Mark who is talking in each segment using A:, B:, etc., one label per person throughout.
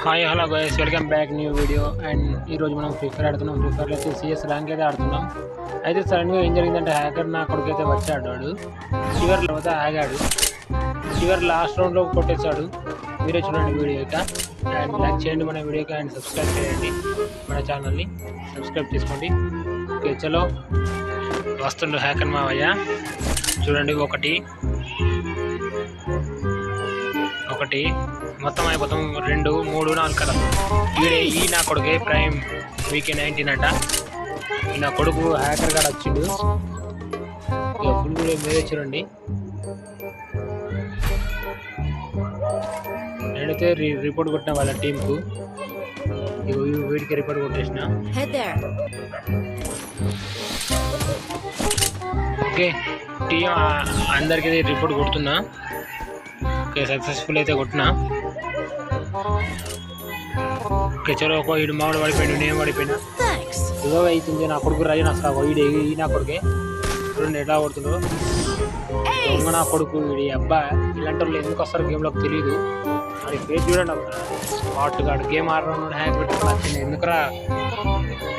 A: Hi hello guys, welcome back new video. And ఈరోజు మనం free fire ఆడుతున్నాం. Free ఫైర్లో అయితే సిఎస్ ర్యాంక్ అయితే ఆడుతున్నాం. అయితే సడన్గా ఏం జరిగిందంటే హ్యాకర్ నా కొడుకైతే వచ్చాడు. వాడు చివరిలో అయితే ఆగాడు. చివరి లాస్ట్ రౌండ్లో కొట్టేశాడు. మీరే చూడండి వీడియో ఇక. అండ్ లైక్ చేయండి మన వీడియోకి, అండ్ సబ్స్క్రైబ్ చేయండి మన ఛానల్ని. సబ్స్క్రైబ్ చేసుకోండి. ఓకే చలో, వస్తుండు హ్యాకర్ మావయ్య. చూడండి, ఒకటి మొత్తం అయిపోతాం. 2 3 4 కదా. ఈ నా కొడుకే ప్రైమ్ వీకే 19 అంట. ఈ నా కొడుకు హ్యాకర్ గాడు వచ్చిండు. ఫుల్ వీడియో మీరే చూడండి. నేనైతే రిపోర్ట్ కొట్టిన వాళ్ళ టీంకు. వీడికి రిపోర్ట్ కొట్టేసిన. ఓకే, టీం అందరికీ రిపోర్ట్ కొడుతున్నా. ఓకే, సక్సెస్ఫుల్ అయితే కొట్టినా. ఓకే చలో, ఒక ఈడు మామిడి పడిపోయాడు, నేను పడిపోయినా. ఏదో అవుతుంది. నా కొడుకు రాజు నాకు ఈ నా కొడుకే చూడండి ఎట్లా కొడుతుండ్రు. దొంగ నా కొడుకు వీడి అబ్బా. ఇలాంటి వాళ్ళు ఎందుకు వస్తారు గేమ్లోకి తెలియదు. అది పేరు చూడండి, స్మార్ట్ గాడు గేమ్ ఆడుతున్నాడు. హ్యాక్ పెట్టుకుని వచ్చింది. ఎందుకురా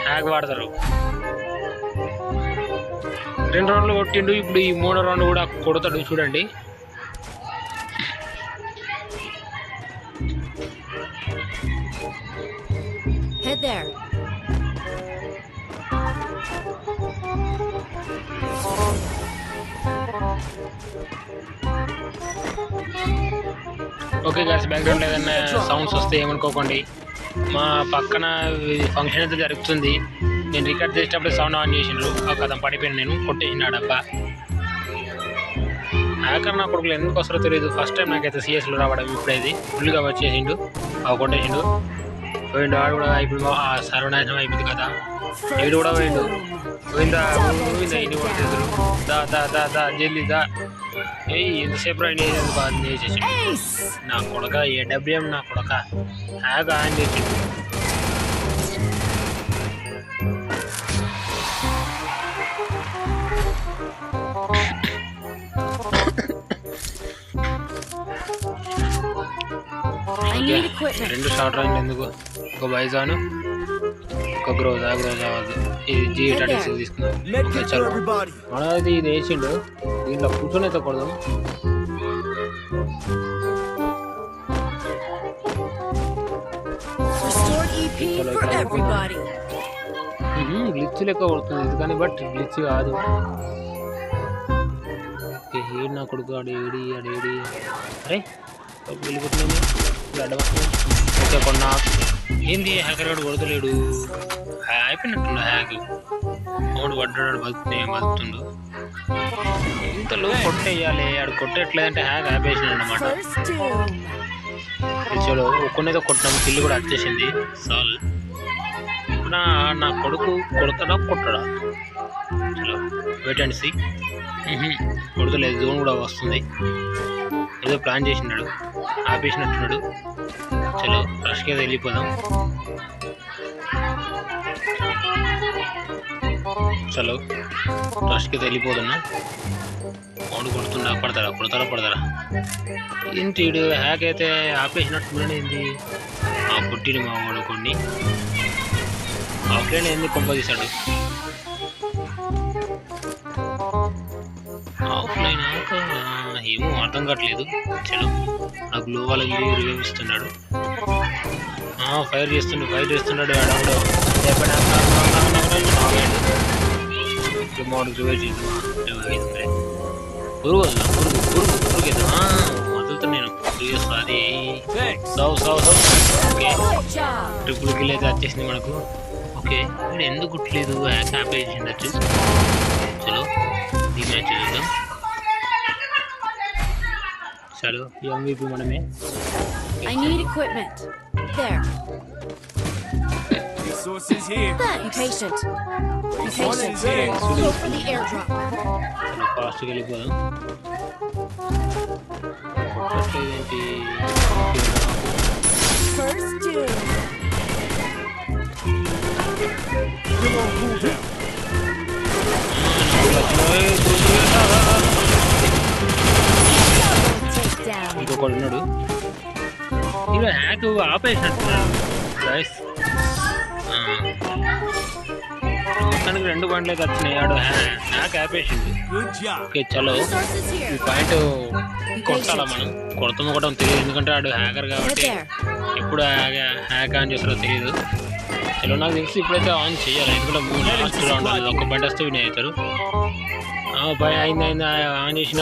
A: హ్యాక్ వాడతారు. 2 రౌండ్లు కొట్టిండు. ఇప్పుడు ఈ 3వ రౌండ్ కూడా కొడతాడు చూడండి.
B: Head there.
A: Okay guys, background ఏదైనా సౌండ్స్ వస్తే ఏమనుకోకండి. మా పక్కన ఫంక్షన్ అయితే జరుగుతుంది. నేను రికార్డ్ చేసేటప్పుడు సౌండ్ ఆన్ చేసిండ్రు. ఆ కథం పడిపోయాను, నేను కొట్టేసినాడు అబ్బా. హ్యాకర్ నా కొడుకులు ఎందుకు వస్తారో తెలియదు. ఫస్ట్ టైం నాకైతే సిఎస్లో రావడం. ఇప్పుడైతే ఫుల్గా వచ్చేసిండు, కొట్టేసిండు. పోయిండు ఆడు కూడా. ఇప్పుడు సర్వనాశనం అయిపోయింది కదా. వీడు కూడా పోయిండు. పోయిందా ఇన్ని కొట్టేసారు. దా జల్దీ దా. ఎంతసేపు రైడ్ చేసేది బాగా చేసేసి నా కొడక. ఏడబ్ల్యూఎం నా కొడక హ్యాక్ ఆన్ చేసిండు. రెండు షార్ట్ రైండ్ ఎందుకు? ఒక బైజాను, ఒక గ్రోజా అవ్వదు. ఇది G36 తీసుకున్నాం. మనది ఇది వేసిండు. దీంట్లో కూర్చొని అయితే కొడదాం. గ్లిచ్ లెక్క కొడుతుంది ఇది కానీ, బట్ గ్లిచ్ కాదు. ఏడు నా కొడుకు ఆడేడి. అరే వెళ్ళిపోతున్నాను. ఓకే కొన్నా. ఏంది హ్యాకర్ గాడు కొడతలేడు. అయిపోయినట్టుండు హ్యాక్. ఓడు పడ్డాడు, బతుకుతుండు. ఇంతలో కొట్టేయాలి. ఆడు కొట్టేయట్లేదంటే హ్యాక్ ఆపేసినాడు అన్నమాట. చలో, ఒక్కనైతే కొట్టినాము. కిల్లు కూడా వచ్చేసింది. సాల్. ఇప్పుడు నా కొడుకు కొడతాడా కొట్టడా? చలో వెయిట్ అండ్ సీ. కొడతలేదు. జోన్ కూడా వస్తుంది. ఏదో ప్లాన్ చేసినాడు, ఆపేసినట్టున్నాడు. చలో రష్కి అయితే వెళ్ళిపోదాం. చలో రష్కి అయితే వెళ్ళిపోతున్నా. వాడు కొడుతున్నా. కొడతారా ఏంటి వీడు హ్యాక్ అయితే ఆపేసినట్టున్నాడు. ఏంది పుట్టిడు మా వాడు కొన్ని ఆఫ్లైన్ ఎందుకు కొంప తీశాడు. ఆఫ్లైన్ ఏమో అర్థం కావట్లేదు. చలో, నాకు గ్లో వాళ్ళకి రివ్యూ ఇస్తున్నాడు. ఫైర్ చేస్తున్నాడు. ఆడవాడు వదులుతున్నాను. సారీ ఓకే, ట్రిపుల్ కిల్ అయితే వచ్చేసింది మనకు. ఓకే, ఇక్కడ ఎందుకు కుట్టలేదు? హ్యాక్ ఆపేసింది వచ్చి. చలో ఈ మ్యాచ్ చూద్దాం. చలో MVP మనమే.
B: I need equipment. There.
C: Resources here.
B: Be patient. Go for the airdrop.
A: చలో ఫాస్ట్గా వెళ్ళిపోదాం. ఏంటి
B: First doom. ఇంకొకడు ఉన్నాడు.
A: హీరో హ్యాక్ ఆపేసినట్టున్నాడు గైస్. మొత్తానికి 2 పాయింట్లు అయితే వచ్చినాయి. ఆడు హ్యాక్ ఆపేసింది. ఓకే చలో
B: Resources
A: ఈ
B: here.
A: పాయింట్ కొట్టాలా మనం. కొడతామో కొట్టం తెలియదు, ఎందుకంటే ఆడు హ్యాకర్
B: Head
A: కాబట్టి
B: there.
A: ఎప్పుడు హ్యాక్ ఆన్ చేస్తారో తెలియదు. చలో నాకు తెలిసి ఇప్పుడైతే ఆన్ చేయాలి, ఎందుకంటే 3 లాస్ట్ రౌండ్ ఒక్క బండి వస్తే విన్ అవుతారు. అయింది ఆన్ చేసిన